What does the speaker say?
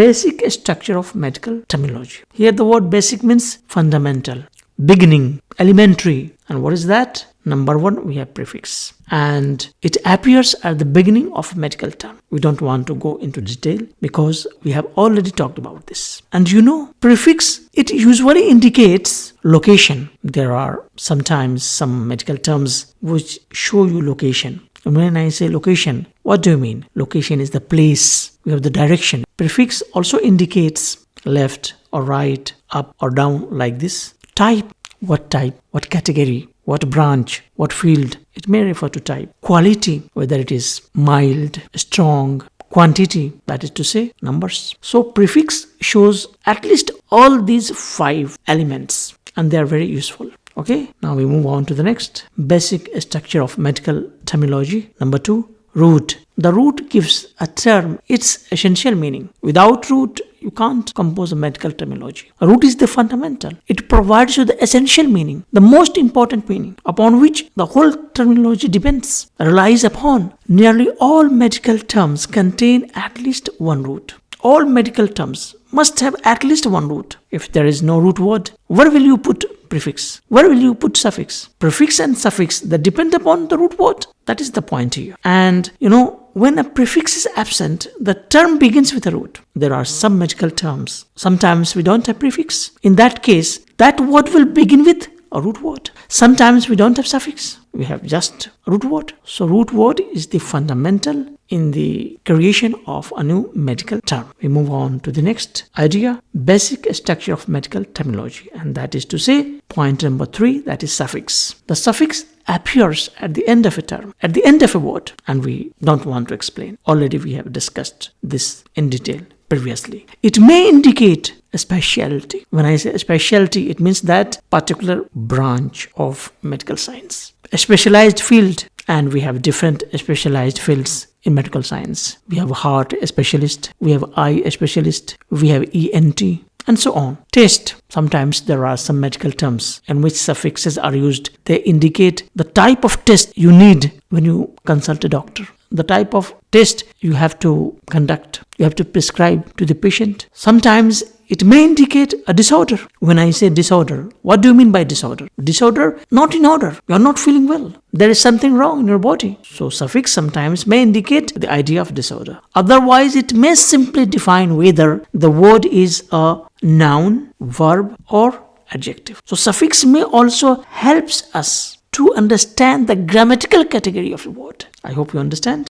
basic structure of medical terminology. Here the word basic means fundamental, beginning, elementary. And what is that? Number 1, we have prefix. And it appears at the beginning of a medical term. We don't want to go into detail because we have already talked about this. And prefix, it usually indicates location. There are sometimes some medical terms which show you location. And when I say location, what do you mean? Location is the place. We have the direction. Prefix also indicates left or right, up or down, like this. Type, what category, what branch, what field. It may refer to type. Quality, whether it is mild, strong. Quantity, that is to say, numbers. So prefix shows at least all these 5 elements, and they are very useful. Okay, now we move on to the next. Basic structure of medical terminology. Number 2, root. The root gives a term its essential meaning. Without root, you can't compose a medical terminology. A root is the fundamental. It provides you the essential meaning, the most important meaning, upon which the whole terminology depends, relies upon. Nearly all medical terms contain at least one root. All medical terms must have at least one root. If there is no root word, where will you put prefix? Where will you put suffix? Prefix and suffix, they depend upon the root word. That is the point here. And when a prefix is absent, the term begins with a root. There are some medical terms. Sometimes we don't have prefix. In that case, that word will begin with a root word. Sometimes we don't have suffix. We have just a root word. So root word is the fundamental in the creation of a new medical term. We move on to the next idea, basic structure of medical terminology. And that is to say, point number 3, that is suffix. The suffix appears at the end of a term, at the end of a word, and we don't want to explain. Already we have discussed this in detail previously. It may indicate a specialty. When I say a specialty, it means that particular branch of medical science, a specialized field, and we have different specialized fields in medical science. We have heart specialist, we have eye specialist, we have ENT, and so on. Test. Sometimes there are some medical terms in which suffixes are used. They indicate the type of test you need when you consult a doctor. The type of test you have to conduct. You have to prescribe to the patient. Sometimes it may indicate a disorder. When I say disorder, what do you mean by disorder? Disorder, not in order. You are not feeling well. There is something wrong in your body. So suffix sometimes may indicate the idea of disorder. Otherwise, it may simply define whether the word is a noun, verb, or adjective. So suffix may also helps us to understand the grammatical category of a word. I hope you understand.